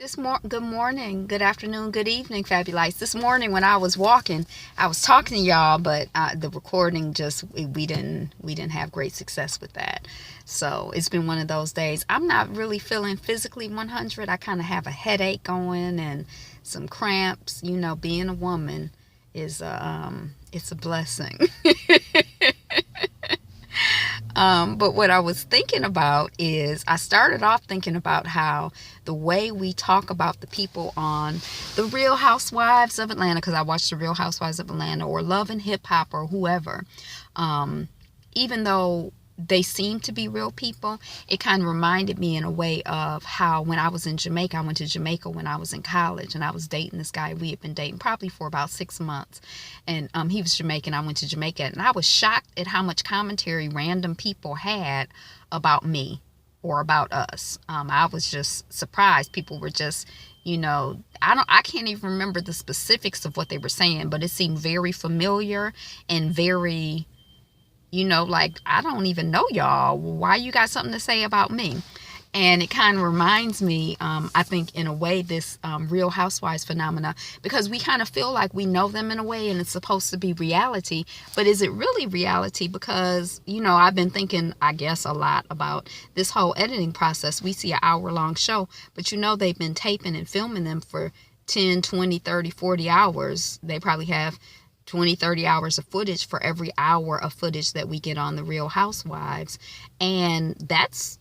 Good morning, good afternoon, good evening, Fabulites. This morning when I was walking, I was talking to y'all, but the recording just we didn't have great success with that. So it's been one of those days. I'm not really feeling physically 100. I kind of have a headache going and some cramps. Being a woman is it's a blessing. But what I was thinking about is I started off thinking about how the way we talk about the people on The Real Housewives of Atlanta, because I watched The Real Housewives of Atlanta, or Love and Hip Hop, or whoever, even though they seem to be real people, it kind of reminded me in a way of how when I was in Jamaica, I went to Jamaica when I was in college, and I was dating this guy. We had been dating probably for about 6 months, and he was Jamaican. I went to Jamaica, and I was shocked at how much commentary random people had about me or about us. I was just surprised. People were just, I can't even remember the specifics of what they were saying, but it seemed very familiar and very, like, I don't even know y'all. Why you got something to say about me? And it kind of reminds me, I think, in a way, this Real Housewives phenomena, because we kind of feel like we know them in a way and it's supposed to be reality. But is it really reality? Because, I've been thinking, I guess, a lot about this whole editing process. We see an hour-long show, but they've been taping and filming them for 10, 20, 30, 40 hours. They probably have 20, 30 hours of footage for every hour of footage that we get on The Real Housewives. And that's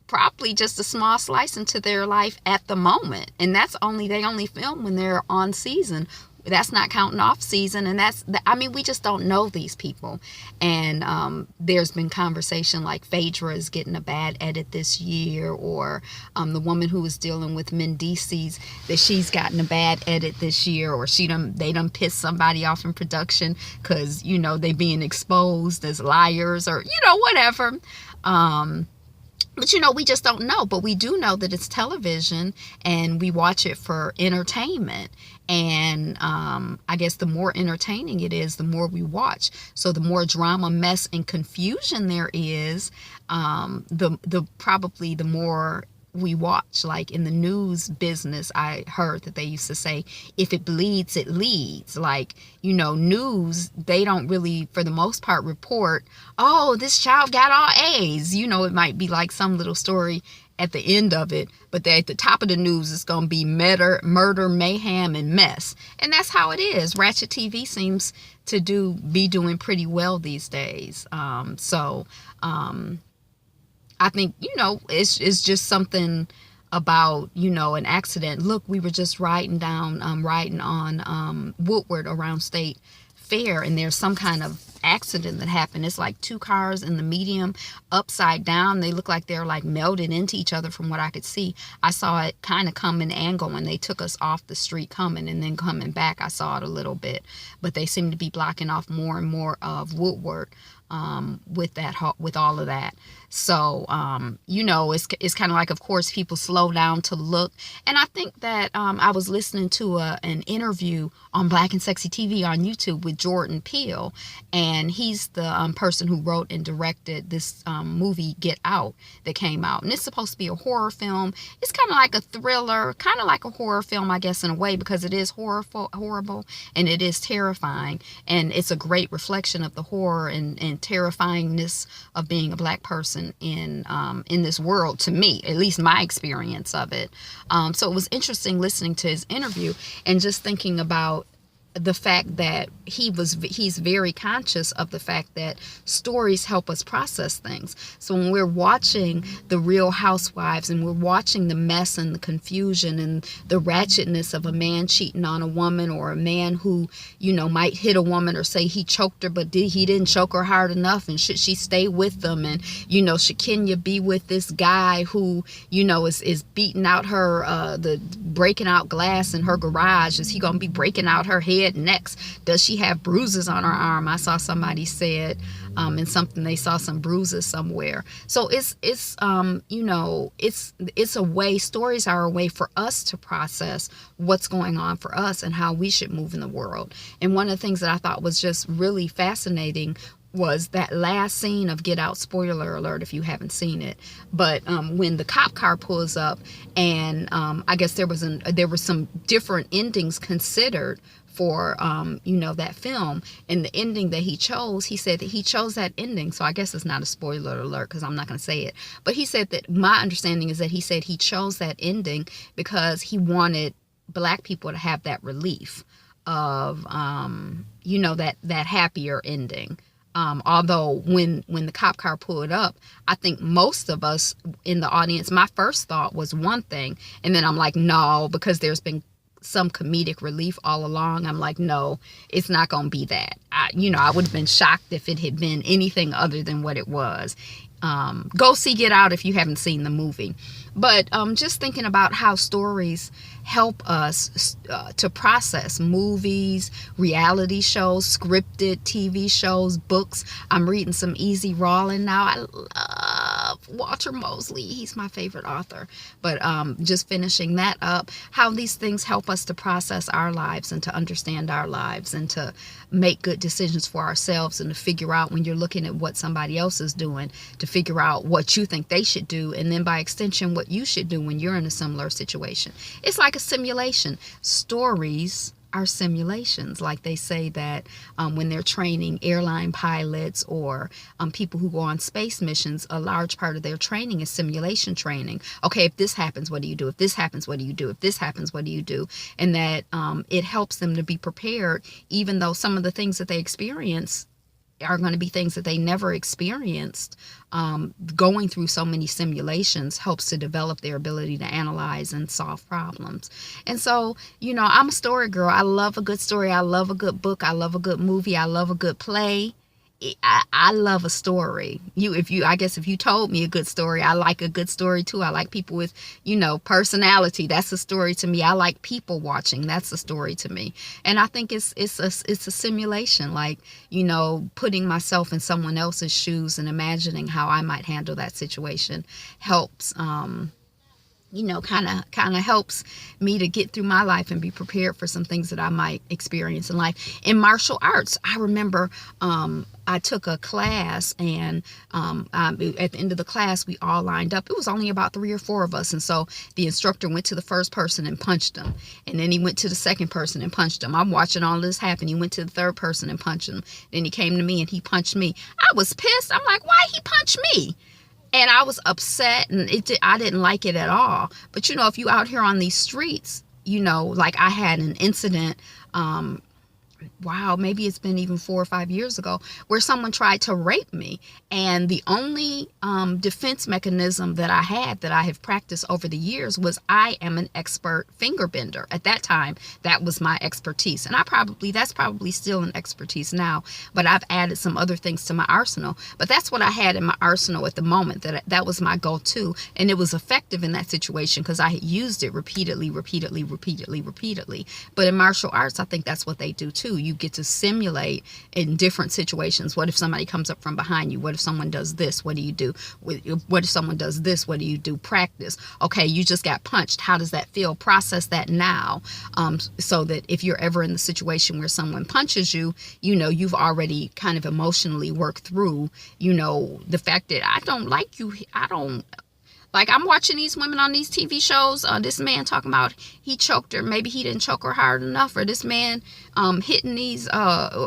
probably just a small slice into their life at the moment. And they only film when they're on season. That's not counting off season. And we just don't know these people. And there's been conversation like Phaedra is getting a bad edit this year, or the woman who was dealing with Mendices, that she's gotten a bad edit this year, or they done pissed somebody off in production because, they being exposed as liars, or, whatever. But, we just don't know. But we do know that it's television and we watch it for entertainment. And I guess the more entertaining it is, the more we watch. So the more drama, mess, and confusion there is, probably the more we watch. Like in the news business, I heard that they used to say, if it bleeds, it leads. Like, news, they don't really, for the most part, report, oh, this child got all A's. It might be like some little story at the end of it, but at the top of the news, it's going to be murder, mayhem, and mess. And that's how it is. Ratchet TV seems to be doing pretty well these days. I think, it's just something about, an accident. Look, we were just riding on Woodward around State Fair, and there's some kind of accident that happened. It's like two cars in the medium upside down. They look like they're like melded into each other from what I could see. I saw it kind of come in angle when they took us off the street coming, and then coming back I saw it a little bit, but they seem to be blocking off more and more of Woodward with all of that. So it's kind of like, of course, people slow down to look. And I think that I was listening to an interview on Black and Sexy TV on YouTube with Jordan Peele, and he's the person who wrote and directed this movie Get Out that came out, and it's supposed to be a horror film. It's kind of like a thriller, kind of like a horror film, I guess, in a way, because it is horrible and it is terrifying, and it's a great reflection of the horror and terrifyingness of being a Black person in this world, to me, at least my experience of it. So it was interesting listening to his interview and just thinking about the fact that he's very conscious of the fact that stories help us process things. So when we're watching The Real Housewives and we're watching the mess and the confusion and the ratchetness of a man cheating on a woman, or a man who, might hit a woman or say he choked her, but he didn't choke her hard enough, and should she stay with them? And, should Kenya be with this guy who, is beating out her, breaking out glass in her garage? Is he going to be breaking out her head next? Does she have bruises on her arm? I saw somebody said in something, they saw some bruises somewhere. So it's a way, stories are a way for us to process what's going on for us and how we should move in the world. And one of the things that I thought was just really fascinating was that last scene of Get Out. Spoiler alert if you haven't seen it. But when the cop car pulls up, and I guess there were some different endings considered for that film, and the ending that he chose, he said that he chose that ending. So I guess it's not a spoiler alert because I'm not going to say it. But he said that, my understanding is that he said he chose that ending because he wanted Black people to have that relief of that happier ending. Although when the cop car pulled up, I think most of us in the audience, my first thought was one thing, and then I'm like, no, because there's been some comedic relief all along. I'm like, no, it's not going to be that. I would have been shocked if it had been anything other than what it was. Go see Get Out if you haven't seen the movie. But just thinking about how stories help us to process movies, reality shows, scripted TV shows, books. I'm reading some Easy Rawlin now. I love Walter Mosley. He's my favorite author. But just finishing that up, how these things help us to process our lives and to understand our lives and to make good decisions for ourselves, and to figure out, when you're looking at what somebody else is doing, to figure out what you think they should do, and then by extension what you should do when you're in a similar situation. It's like a simulation. Stories are simulations. Like they say that when they're training airline pilots or people who go on space missions, a large part of their training is simulation training. Okay, if this happens, what do you do? If this happens, what do you do? If this happens, what do you do? And that it helps them to be prepared, even though some of the things that they experience are going to be things that they never experienced. Going through so many simulations helps to develop their ability to analyze and solve problems. And so, I'm a story girl. I love a good story. I love a good book. I love a good movie. I love a good play. I love a story. I guess if you told me a good story, I like a good story too. I like people with, personality. That's a story to me. I like people watching. That's a story to me. And I think it's a simulation, like, putting myself in someone else's shoes and imagining how I might handle that situation helps, kind of helps me to get through my life and be prepared for some things that I might experience in life. In martial arts, I remember I took a class, and at the end of the class, we all lined up. It was only about 3 or 4 of us, and so the instructor went to the first person and punched him, and then he went to the second person and punched him. I'm watching all this happen. He went to the third person and punched him. Then he came to me and he punched me. I was pissed. I'm like, why he punched me? And I was upset, and I didn't like it at all. But, if you out here on these streets, like I had an incident, maybe it's been even 4 or 5 years ago, where someone tried to rape me. And the only defense mechanism that I have practiced over the years was, I am an expert finger bender. At that time, that was my expertise. And that's probably still an expertise now, but I've added some other things to my arsenal. But that's what I had in my arsenal at the moment. That was my go-to. And it was effective in that situation because I had used it repeatedly. But in martial arts, I think that's what they do too. You get to simulate in different situations. What if somebody comes up from behind you? What if someone does this? What do you do? What if someone does this? What do you do? Practice. Okay, you just got punched. How does that feel? Process that now, so that if you're ever in the situation where someone punches you, you've already kind of emotionally worked through, the fact that I don't like you. Like, I'm watching these women on these TV shows. This man talking about he choked her. Maybe he didn't choke her hard enough. Or this man hitting these,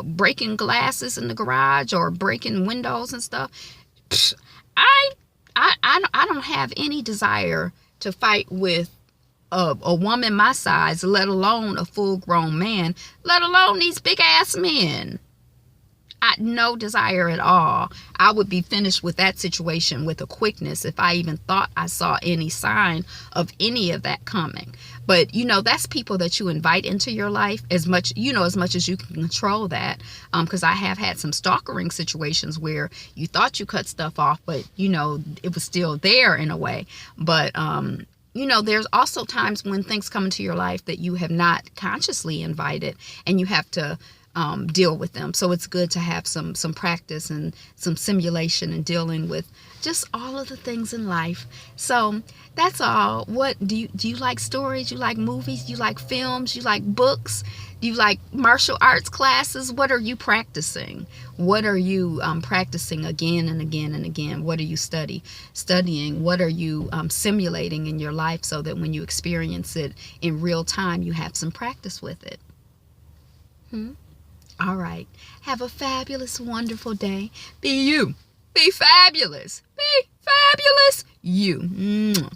breaking glasses in the garage or breaking windows and stuff. I don't have any desire to fight with a woman my size, let alone a full-grown man, let alone these big-ass men. No desire at all. I would be finished with that situation with a quickness if I even thought I saw any sign of any of that coming. But, that's people that you invite into your life as much as you can control that. Because I have had some stalkering situations where you thought you cut stuff off, but, it was still there in a way. But, there's also times when things come into your life that you have not consciously invited, and you have to deal with them. So it's good to have some practice and some simulation and dealing with just all of the things in life. So that's all. What do you like? Stories? You like movies? You like films? You like books? You like martial arts classes? What are you practicing? What are you practicing again and again and again? What are you studying? What are you simulating in your life so that when you experience it in real time, you have some practice with it? All right. Have a fabulous, wonderful day. Be you. Be fabulous. Be fabulous. You. Mwah.